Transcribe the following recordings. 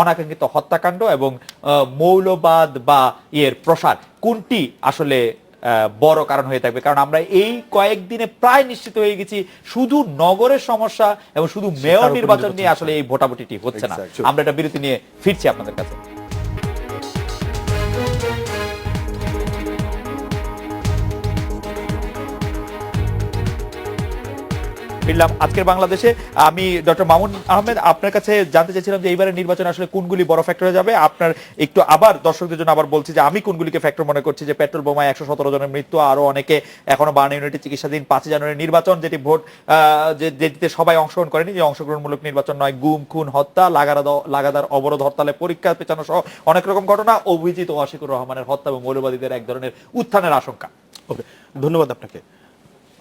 অনাকাঙ্ক্ষিত হত্যাকাণ্ড এবং মৌলবাদ বা প্রসার, কোনটি আসলে বড় কারণ হয়ে থাকবে? কারণ আমরা এই কয়েকদিনে প্রায় নিশ্চিত হয়ে গেছি শুধু নগরের সমস্যা এবং শুধু মেয়র নির্বাচন নিয়ে আসলে এই ভোটাভুটিটি হচ্ছে না। আমরা এটা বিরতি নিয়ে ফিরছি আপনাদের কাছে। ফিরলাম আজকের বাংলাদেশে। আমি ডক্টর মামুন আহমেদ, আপনার কাছে জানতে চাইছিলাম যে এইবারের নির্বাচন আসলে কোনগুলি বড় ফ্যাক্টরে যাবে। আপনার একটু আবার দর্শকদের জন্য আবার বলছি যে আমি কোনগুলিকে ফ্যাক্টর মনে করছি, যে পেট্রোল বোমায় 117 জনের মৃত্যু, আরো অনেকে এখনো 52 ইউনিটে চিকিৎসাধীন, 5 জানুয়ারি নির্বাচন যেটি ভোট যেটিতে সবাই অংশগ্রহণ করেনি, যে অংশগ্রহণমূলক নির্বাচন নয়, গুম খুন হত্যা, লাগাতার অবরোধ হরতালে পরীক্ষা পেছানো সহ অনেক রকম ঘটনা, অভিজিৎ ওয়াশিকুর রহমানের হত্যা এবং মৌলবাদীদের এক ধরনের উত্থানের আশঙ্কা। ওকে, ধন্যবাদ আপনাকে।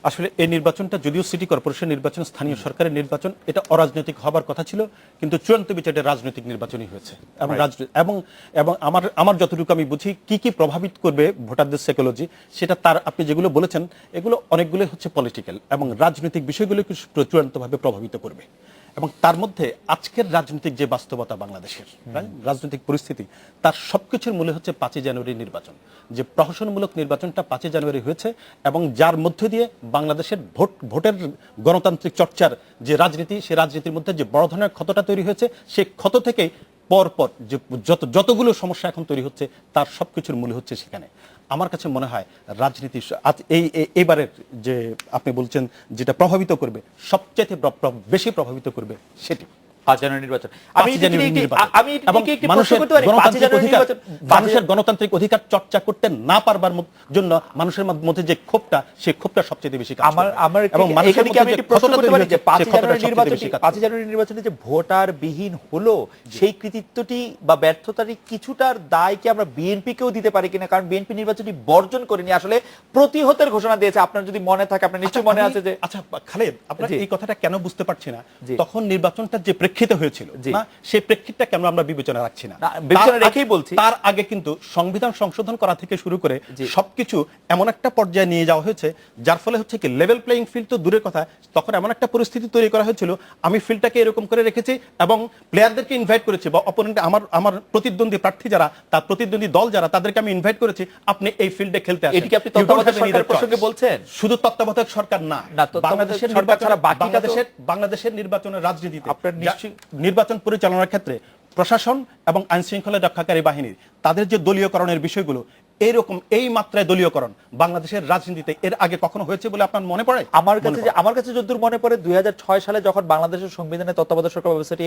আসলে এই নির্বাচনটা যদিও সিটি কর্পোরেশন নির্বাচন, স্থানীয় সরকারের নির্বাচন, এটা অরাজনৈতিক হবার কথা ছিল, কিন্তু চূড়ান্ত বিচারে রাজনৈতিক নির্বাচনই হয়েছে। এবং আমার যতটুকু আমি বুঝি কি প্রভাবিত করবে ভোটারদের সাইকোলজি, সেটা তার আপনি যেগুলো বলেছেন এগুলো অনেকগুলো হচ্ছে পলিটিক্যাল এবং রাজনৈতিক বিষয়গুলোকে চূড়ান্তভাবে প্রভাবিত করবে। এবং তার মধ্যে আজকের রাজনৈতিক যে বাস্তবতা বাংলাদেশের রাজনৈতিক পরিস্থিতি, তার সবকিছুর মূলে হচ্ছে 5 জানুয়ারি নির্বাচন, যে প্রহসনমূলক নির্বাচনটা 5 জানুয়ারি হয়েছে এবং যার মধ্য দিয়ে বাংলাদেশের ভোটের গণতান্ত্রিক চর্চার যে রাজনীতি, সেই রাজনীতির মধ্যে যে বড় ধরনের ক্ষতটা তৈরি হয়েছে, সেই ক্ষত থেকেই পরপর যে যতগুলো সমস্যা এখন তৈরি হচ্ছে, তার সবকিছুর মূলে হচ্ছে সেখানে। আমার কাছে মনে হয় রাজনীতি এইবারের যে আপনি বলছেন যেটা প্রভাবিত করবে, সবচেয়ে বেশি প্রভাবিত করবে সেটি 5 জানুয়ারি নির্বাচন। মানুষের গণতান্ত্রিক অধিকার চর্চা করতে না পারবার জন্য মানুষের মধ্যে যে ক্ষোভটা, সেই ক্ষোভটা সবচেয়ে বেশি কাজ করে। এবং এখানে কি আমি একটু প্রশ্ন করতে পারি যে 5 জানুয়ারি নির্বাচনে যে ভোটার বিহীন হলো, সেই কৃতিত্বটি বা ব্যর্থতাটি কিছুটার দায় কি আমরা বিএনপিকেও দিতে পারি কিনা? কারণ বিএনপি নির্বাচনটি বর্জন করেনি, আসলে প্রতিহতের ঘোষণা দিয়েছে। আপনার যদি মনে থাকে, আপনার নিশ্চয়ই মনে আছে যে, আচ্ছা খালেদ, আপনার এই কথাটা কেন বুঝতে পারছি না, তখন নির্বাচনটা যে প্রেক্ষিতে হয়েছিল না, সেই প্রেক্ষিতটা কেন আমরা বিবেচনা রাখছি না? বিবেচনা রেখেই বলছি, তার আগে কিন্তু সংবিধান সংশোধন করা থেকে শুরু করে সবকিছু এমন একটা পর্যায়ে নিয়ে যাওয়া হয়েছে, যার ফলে হচ্ছে কি লেভেল প্লেইং ফিল্ড তো দূরের কথা, তখন এমন একটা পরিস্থিতি তৈরি করা হয়েছিল, আমি ফিল্ডটাকে এরকম করে রেখেছি এবং প্লেয়ারদেরকে ইনভাইট করেছি, বা অপোনেন্ট আমার প্রতিদ্বন্দ্বী প্রার্থী যারা, তার প্রতিদ্বন্দ্বী দল যারা, তাদেরকে আমি ইনভাইট করেছি, আপনি এই ফিল্ডে খেলতে আসেন। এটা কি আপনি তত্ত্বাবধায়ক সরকারের প্রসঙ্গে বলছেন? শুধু তত্ত্বাবধায়ক সরকার না, বাংলাদেশের সরকার ছাড়া বাংলাদেশের নির্বাচনের রাজনীতিতে নির্বাচন পরিচালনার ক্ষেত্রে প্রশাসন এবং আইন শৃঙ্খলা রক্ষাকারী বাহিনীর তাদের যে দলীয়করণের বিষয়গুলো, এইরকম এই মাত্রায় দলীয়করণ বাংলাদেশের রাজনীতিতে এর আগে কখনো হয়েছে বলে আপনার মনে পড়ে? আমার কাছে যতদূর মনে পড়ে, 2006 সালে যখন বাংলাদেশের সংবিধানে তত্ত্বাবধায়ক সরকার ব্যবস্থাটি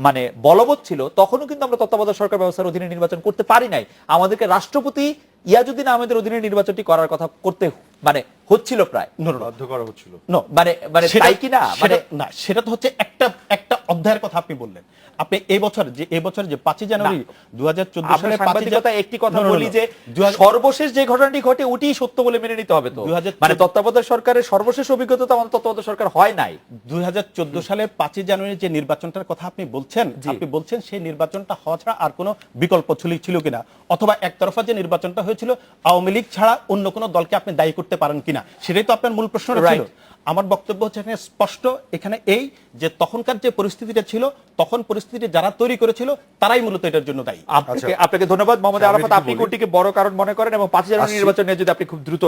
মানে বলবৎ ছিল, তখনও কিন্তু আমরা তত্ত্বাবধায়ক সরকার ব্যবস্থার অধীনে নির্বাচন করতে পারি নাই। আমাদেরকে রাষ্ট্রপতি ইয়াজউদ্দিন আহমেদের অধীনে নির্বাচনটি করার কথা করতে মানে হচ্ছিল, প্রায় বাধ্য করা হচ্ছিল। মানে তাই কি না? মানে না, সেটা তো হচ্ছে একটা অধ্যায়ের কথা আপনি বললেন। আপনি এই বছর যে 5 জানুয়ারি 2014 সালে সাংবাদিকতা একটি কথা বলি যে সর্বশেষ যে ঘটনাটি ঘটে ওটি সত্য বলে মেনে নিতে হবে। তো মানে তত্ত্বাবধায়ক সরকারের সর্বশেষ অভিজ্ঞতা তো আমাদের তত্ত্বাবধায়ক সরকার হয় নাই। 2014 সালে 5 জানুয়ারি যে নির্বাচনটার কথা আপনি বলছেন সেই নির্বাচনটা হওয়া ছাড়া আর কোনো বিকল্প ছিল কিনা, অথবা একতরফা যে নির্বাচনটা হয়েছিল আওয়ামী লীগ ছাড়া অন্য কোনো দলকে আপনি দায়ী করতে পারেন কিনা, সেটাই তো আপনার মূল প্রশ্ন ছিল। আমার বক্তব্য হচ্ছে এখানে স্পষ্ট, এখানে এই যে তখনকার যে পরিস্থিতিটা ছিল, তখন পরিস্থিতি যারা তৈরি করেছিল তারাই মূলত এটার জন্য দায়ী। আপনাকে ধন্যবাদ মোহাম্মদ আরাফাত। আপনি কোনটিকে বড় কারণ মনে করেন? এবং 5 জানুয়ারি নির্বাচন নিয়ে যদি আপনি খুব দ্রুত।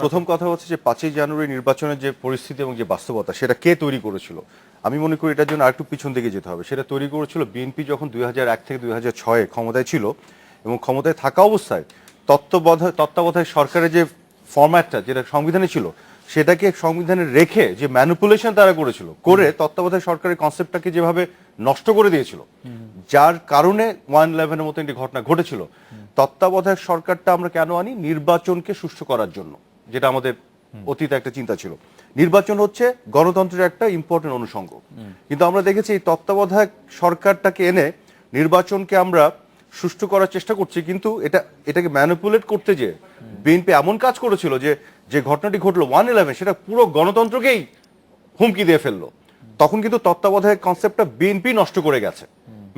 প্রথম কথা হচ্ছে যে 5 জানুয়ারি নির্বাচনের যে পরিস্থিতি এবং যে বাস্তবতা, সেটা কে তৈরি করেছিল? আমি মনে করি এটার জন্য আরেকটু পিছন দিকে যেতে হবে। সেটা তৈরি করেছিল বিএনপি যখন 2001 থেকে 2006 ক্ষমতায় ছিল, এবং ক্ষমতায় থাকা অবস্থায় তত্ত্বাবধায়ক সরকারের যে ফরম্যাটটা যেটা সংবিধানে ছিল, সেটাকে সংবিধানে রেখে যে ম্যানিপুলেশন তারা করেছিল, করে তত্ত্বাবধায়ক সরকারের কনসেপ্টটাকে যেভাবে নষ্ট করে দিয়েছিল, যার কারণে 1/11 মতো একটি ঘটনা ঘটেছিল। তত্ত্বাবধায়ক সরকারটা আমরা কেন আনি? নির্বাচনকে সুষ্ঠু করার জন্য, যেটা আমাদের অতীতে একটা চিন্তা ছিল। নির্বাচন হচ্ছে গণতন্ত্রের একটা ইম্পর্টেন্ট অনুষঙ্গ, কিন্তু আমরা দেখেছি এই তত্ত্বাবধায়ক সরকারটাকে এনে নির্বাচনকে আমরা সুষ্ঠু করার চেষ্টা করছি, কিন্তু এটাকে ম্যানিপুলেট করতে যে বিএনপি এমন কাজ করেছিল যে ঘটনাটি ঘটলো 1/11, সেটা পুরো গণতন্ত্রকেই হুমকি দিয়ে ফেললো। তখন কিন্তু তত্ত্বাবধায়ক কনসেপ্টটা বিএনপি নষ্ট করে গেছে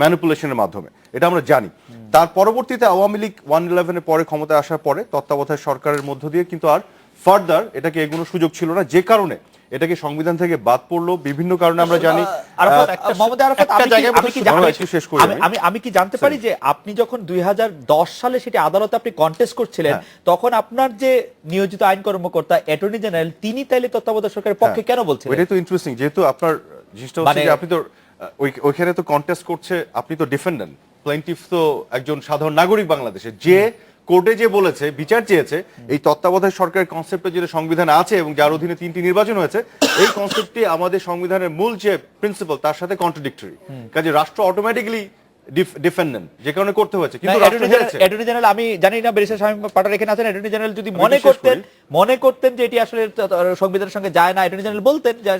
ম্যানিপুলেশনের মাধ্যমে, এটা আমরা জানি। তার পরবর্তীতে আওয়ামী লীগ 1/11 পরে ক্ষমতায় আসার পরে তত্ত্বাবধায়ক সরকারের মধ্য দিয়ে কিন্তু আর ফার্দার এটাকে এগোনোর সুযোগ ছিল না, যে কারণে এটাকে সংবিধান থেকে বাদ পড়লো বিভিন্ন কারণে আমরা জানি। আরাফাত, মোহাম্মদ আরাফাত, একটা আমি কি- জায়গায় আমি কি আমরা জানতে- একটু শেষ করি আমি কি জানতে পারি যে আপনি যখন 2010 সালে সেটি আদালতে আপনি কন্টেস্ট করছিলেন, তখন আপনার যে নিয়োজিত আইন কর্মকর্তা অ্যাটর্নি জেনারেল তিনি তাইলে তত্ত্বাবধায়ক সরকারের পক্ষে কেন বলছিলেন? এটাই তো ইন্টারেস্টিং, যেহেতু আপনার জিনিসটা হচ্ছে যে আপনি তো ওইখানে তো কন্টেস্ট করছে, আপনি তো ডিফেন্ডেন্ট, প্লেইন্টিফ তো একজন সাধারণ নাগরিক বাংলাদেশের, যে কোর্টে যে বলেছে, বিচার চেয়েছে এই তত্ত্বাবধায়ক সরকারের কনসেপ্টে যেটা সংবিধানে আছে এবং যার অধীনে 3টি নির্বাচন হয়েছে, এই কনসেপ্টটি আমাদের সংবিধানের মূল যে প্রিন্সিপাল তার সাথে কন্ট্রাডিক্টরি। কাজে রাষ্ট্র অটোমেটিক্যালি ডিফেন্ডেন্ট, যে কারণে করতে হয়েছে। কিন্তু অ্যাটর্নি জেনারেল, আমি জানি না ব্যারিস্টার শামীম পাটোয়ারি এখানে আছেন, অ্যাটর্নি জেনারেল যদি মনে করতেন যে এটি আসলে সংবিধানের সঙ্গে যায় না, অ্যাটর্নি জেনারেল বলতেন যে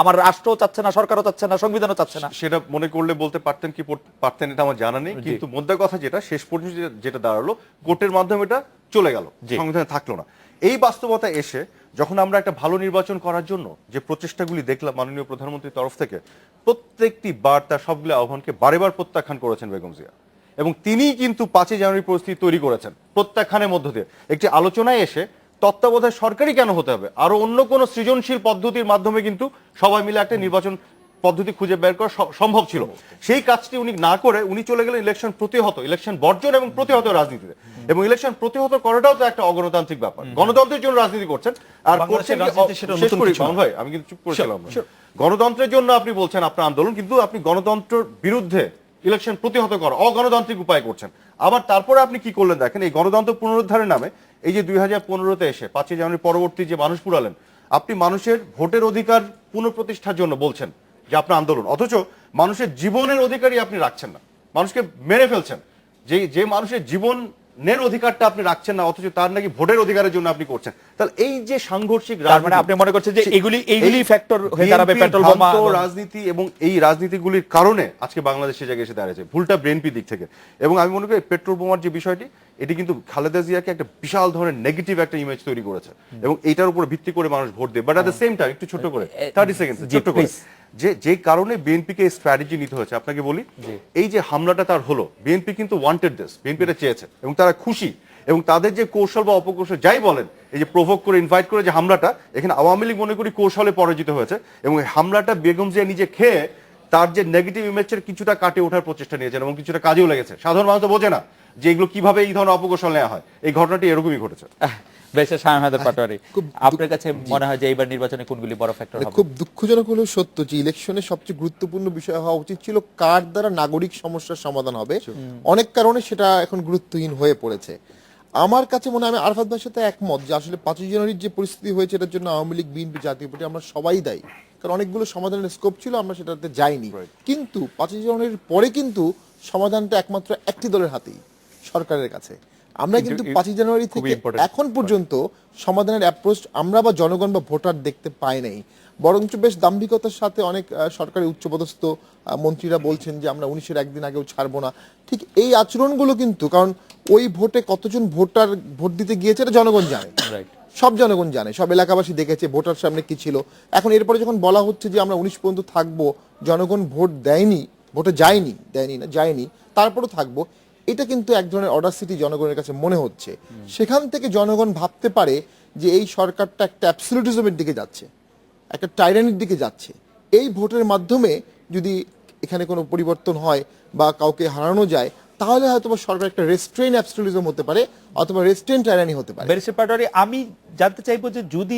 আমার রাষ্ট্রও চাচ্ছে না, সরকারও চাচ্ছে না, সংবিধানও চাচ্ছে না। সেটা মনে করলে বলতে পারতেন কি পারতেন এটা আমার জানা নেই, কিন্তু মোদ্দা কথা যেটা শেষ পর্যন্ত যেটা দাঁড়ালো, কোর্টের মাধ্যমে এটা চলে গেল, সংবিধানে থাকলো না। এই বাস্তবতা এসে যখন আমরা একটা ভালো নির্বাচন করার জন্য যে প্রচেষ্টাগুলি দেখলাম মাননীয় প্রধানমন্ত্রীর তরফ থেকে, প্রত্যেকটি বার্তা সবগুলো আহ্বানকে বারেবার প্রত্যাখ্যান করেছেন বেগম জিয়া, এবং তিনি কিন্তু 5ই জানুয়ারি পরিস্থিতি তৈরি করেছেন প্রত্যাখ্যানের মধ্য দিয়ে। একটি আলোচনায় এসে তত্ত্বাবধায়ক সরকারই কেন হতে হবে, আরো অন্য কোনো সৃজনশীল পদ্ধতির মাধ্যমে কিন্তু সবাই মিলে একটা নির্বাচন পদ্ধতি খুঁজে বের করা সম্ভব ছিল। সেই কাজটি উনি না করে উনি চলে গেলেন ইলেকশন প্রতিহত, ইলেকশন বর্জন এবং প্রতিহত রাজনীতিতে। এবং ইলেকশন প্রতিহত করাটাও তো একটা অগণতান্ত্রিক ব্যাপার, গণতন্ত্রের জন্য রাজনীতি করছেন আর করছেন। ভাই আমি কিন্তু চুপ করেছিলাম। গণতন্ত্রের জন্য আপনি বলছেন আপনার আন্দোলন, কিন্তু আপনি গণতন্ত্রের বিরুদ্ধে ইলেকশন প্রতিহত করা অগণতান্ত্রিক উপায় করছেন। আবার তারপরে আপনি কি করলেন দেখেন, এই গণতন্ত্র পুনরুদ্ধারের নামে এই যে 2015-তে এসে 5ই জানুয়ারি পরবর্তী যে মানুষ পুরালেন, আপনি মানুষের ভোটের অধিকার পুনঃপ্রতিষ্ঠার জন্য বলছেন যে আপনার আন্দোলন, অথচ মানুষের জীবনের অধিকারই আপনি রাখছেন না, মানুষকে মেরে ফেলছেন। যে মানুষের জীবনের অধিকারটা আপনি রাখছেন না, অথচ তার নাকি ভোটের অধিকারের জন্য আপনি করছেন। তাহলে এই যে সাংঘর্ষিক মানে আপনি মনে করছেন যে এইগুলি ফ্যাক্টর হয়ে দাঁড়াবে, পেট্রোল বোমা রাজনীতি এবং এই রাজনীতিগুলির কারণে আজকে বাংলাদেশের জায়গায় এসে দাঁড়িয়েছে। ভুলটা বিএনপি দিক থেকে। এবং আমি মনে করি পেট্রোল বোমার যে বিষয়টি, এটি কিন্তু খালেদা জিয়াকে একটা বিশাল ধরনের নেগেটিভ একটা ইমেজ তৈরি করেছে, এবং এইটার উপর ভিত্তি করে মানুষ ভোট দেবে। But at the same time একটু ছোট করে 30 সেকেন্ড ছোট করে যে কারণে বিএনপিকে স্ট্র্যাটেজি নিতে হয়েছে আপনাকে বলি, এই যে হামলাটা তার হলো, বিএনপি কিন্তু ওয়ান্টেড দিস, বিএনপি এটা চেয়েছে এবং তারা খুশি। এবং তাদের যে কৌশল বা অপকৌশল যাই বলেন, এই যে প্রভোক করে ইনভাইট করে যে হামলাটা, এখানে আওয়ামী লীগ মনে করি কৌশলে পরাজিত হয়েছে, এবং এই হামলাটা বেগম জিয়া নিজে খেয়ে তার যে নেগেটিভ ইমেজের কিছুটা কাটে ওঠার প্রচেষ্টা নিয়েছেন এবং কিছুটা কাজেও লেগেছে। সাধারণ মানুষ তো বোঝে না যে এগুলো কিভাবে এই ধরনের অপকৌশল নেওয়া হয়। এই ঘটনাটি এরকমই ঘটেছে। ব্যারিস্টার শামীম পাটোয়ারি, আপনার কাছে মনে হয় যে এইবার নির্বাচনে কোনগুলি বড় ফ্যাক্টর হবে? খুব দুঃখজনক হলেও সত্য যে ইলেকশনের সবচেয়ে গুরুত্বপূর্ণ বিষয় হওয়া উচিত ছিল কার দ্বারা নাগরিক সমস্যার সমাধান হবে। অনেক কারণে সেটা এখন গুরুত্বহীন হয়ে পড়েছে। আমার কাছে মনে হয়, আমি আরাফাত ভাইয়ের সাথে একমত যে আসলে 5ই জানুয়ারির যে পরিস্থিতি হয়েছে এটার জন্য আওয়ামী লীগ, বিএনপি, জাতীয় পার্টি আমরা সবাই দায়ী, কারণ অনেকগুলো সমাধানের স্কোপ ছিল, আমরা সেটাতে যাইনি। কিন্তু 5ই জানুয়ারির পরে কিন্তু সমাধানটা একমাত্র একটি দলের হাতেই, সরকারের কাছে। আমরা কিন্তু 5ই জানুয়ারি থেকে এখন পর্যন্ত সমাধানের অ্যাপ্রোচ আমরা বা জনগণ বা ভোটার দেখতে পাই নাই, বরঞ্চ বেশ দাম্ভিকতার সাথে অনেক সরকারি উচ্চপদস্থ মন্ত্রীরা বলছেন যে আমরা 19-এর একদিন আগেও ছাড়বো না। ঠিক এই আচরণগুলো কিন্তু, কারণ ওই ভোটে কতজন ভোটার ভোট দিতে গিয়েছে এটা জনগণ জানে, সব জনগণ জানে, সব এলাকাবাসী দেখেছে ভোটার সামনে কি ছিল। এখন এরপরে যখন বলা হচ্ছে যে আমরা 19 পর্যন্ত থাকবো, জনগণ ভোট দেয়নি, ভোটে যায়নি, যায়নি, তারপরও থাকবো, এটা কিন্তু এক ধরনের অডাসিটি জনগণের কাছে মনে হচ্ছে। সেখান থেকে জনগণ ভাবতে পারে যে এই সরকারটা একটা অ্যাবসলিউটিজমের দিকে যাচ্ছে, একটা টাইরানির দিকে যাচ্ছে। এই ভোটের মাধ্যমে যদি এখানে কোনো পরিবর্তন হয় বা কাউকে হারানো যায়, তাহলে হয়তো সরকার একটা রেস্ট্রেইন অ্যাবসলিউটিজম হতে পারে অথবা রেস্ট্রেইন টাইরানি হতে পারে। ব্যারিস্টার পাটোয়ারি, আমি জানতে চাইবো যে যদি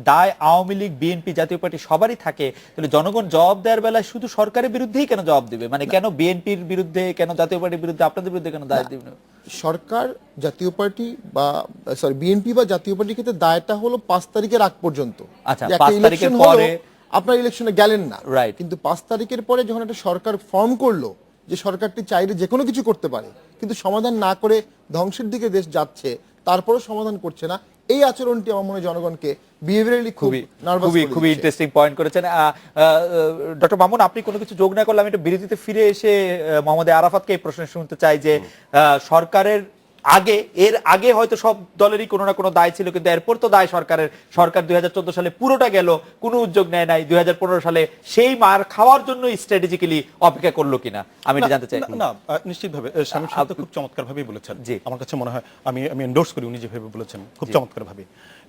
দায় আওয়ামী লীগ, বিএনপি, জাতীয় পার্টি সবারই থাকে, তাহলে জনগণ জবাব দেওয়ার বেলায় শুধু সরকারের বিরুদ্ধেই কেন জবাব দিবে? মানে কেন বিএনপির বিরুদ্ধে, কেন জাতীয় পার্টির বিরুদ্ধে, আপনাদের বিরুদ্ধে কেন দায় দিবে? সরকার, জাতীয় পার্টি বা বিএনপি বা জাতীয় পার্টির ক্ষেত্রে দায়টা হলো 5 তারিখের আগ পর্যন্ত। আচ্ছা, 5 তারিখের পরে আপনার ইলেকশনে গেলেন না, রাইট, কিন্তু 5 তারিখের পরে যখন একটা সরকার ফর্ম করলো যে সরকারটি চাইলে যে কোনো কিছু করতে পারে, কিন্তু সমাধান না করে ধ্বংসের দিকে দেশ যাচ্ছে, তারপরেও সমাধান করছে না, এই আচরণটি আমার মনে হয় জনগণকে বিহেভিয়ারালি খুবই ইন্টারেস্টিং পয়েন্ট করেছেন। ডক্টর মামুন, আপনি কোনো কিছু যোগ না করলে আমি একটু বিরতিতে ফিরে এসে মোহাম্মদ আরাফাতকে এই প্রশ্ন শুনতে চাই যে সরকারের এর আগে হয়তো সব দলেরই কোনো না কোনো দায় ছিল, কিন্তু এরপর তো দায় সরকারের। সরকার 2014 সালে পুরোটা গেল, কোনো উদ্যোগ নেয় নাই। 2015 সালে সেই মার খাওয়ার জন্য স্ট্র্যাটেজিক্যালি অপেক্ষা করলো কিনা, আমি এটা জানতে চাই। না, নিশ্চিতভাবে শামীম সাহেব খুব চমৎকার ভাবেই বলেছেন। আমার কাছে মনে হয় আমি এন্ডোর্স করি উনি যেভাবে বলেছেন, খুব চমৎকার ভাবে।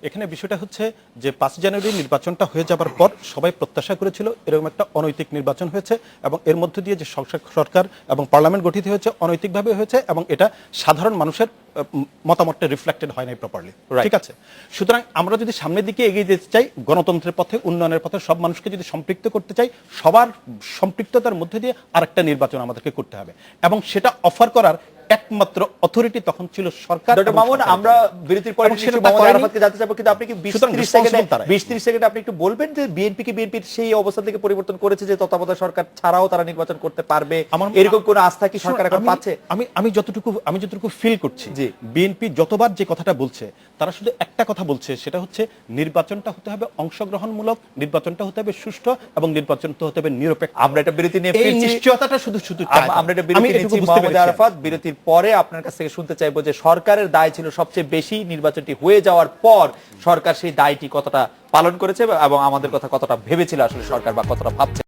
এখানে বিষয়টা হচ্ছে যে 5 জানুয়ারি নির্বাচনটা হয়ে যাবার পর সবাই প্রত্যাশা করেছিল এরকম একটা অনৈতিক নির্বাচন হয়েছে এবং এর মধ্য দিয়ে যে সরকার এবং পার্লামেন্ট গঠিত হয়েছে অনৈতিকভাবে হয়েছে এবং এটা সাধারণ মানুষের মতামতটা রিফ্লেক্টেড হয় নাই প্রপারলি, Right. ঠিক আছে। সুতরাং আমরা যদি সামনের দিকে এগিয়ে যেতে চাই, গণতন্ত্রের পথে, উন্নয়নের পথে সব মানুষকে যদি সম্পৃক্ত করতে চাই, সবার সম্পৃক্ততার মধ্যে দিয়ে আরেকটা নির্বাচন আমাদেরকে করতে হবে এবং সেটা অফার করার একমাত্র অথরিটি তখন ছিল সরকার। ডক্টর এবং মামুন, সরকারের আমরা কাছে। বিরতির পরে এবং নিশ্চয়ই সেটা মোহাম্মদ করেনি। আরাফাতকে জানতে চাইবো, কিন্তু আপনি কি সুতরাং 20-30 সেকেন্ডে responsible তারাই। 20-30 সেকেন্ডে আপনি একটু বলবেন যে বিএনপির সেই অবস্থান থেকে পরিবর্তন করেছে যে তত্ত্বাবধায়ক সরকার ছাড়াও তারা নির্বাচন করতে পারবে, এরকম কোন আস্থা কি সরকার এখন পাচ্ছে? আমি যতটুকু ফিল করছি, জি। বিএনপি যতবার যে কথাটা বলছে তারা শুধু একটা কথা বলছে, সেটা হচ্ছে নির্বাচনটা হতে হবে অংশগ্রহণমূলক, নির্বাচনটা হতে হবে সুষ্ঠু এবং নির্বাচনটা হতে হবে নিরপেক্ষ। আমরা একটা বিরতি নিয়ে এই ফিরছি। নিশ্চয়তাটা শুধু চাই। আমরা একটা আমি বিরতি এটুকু নিচ্ছি। বুঝতে মোহাম্মদ পেরেছি। আরাফাত, বিরতির পরে আপনার কাছ থেকে শুনতে চাইবো যে সরকারের দায় ছিল সবচেয়ে বেশি, নির্বাচনটি হয়ে যাওয়ার পর সরকার সেই দায়টি কতটা পালন করেছে এবং আমাদের কথা কতটা ভেবেছিল আসলে সরকার বা কতটা ভাবছে।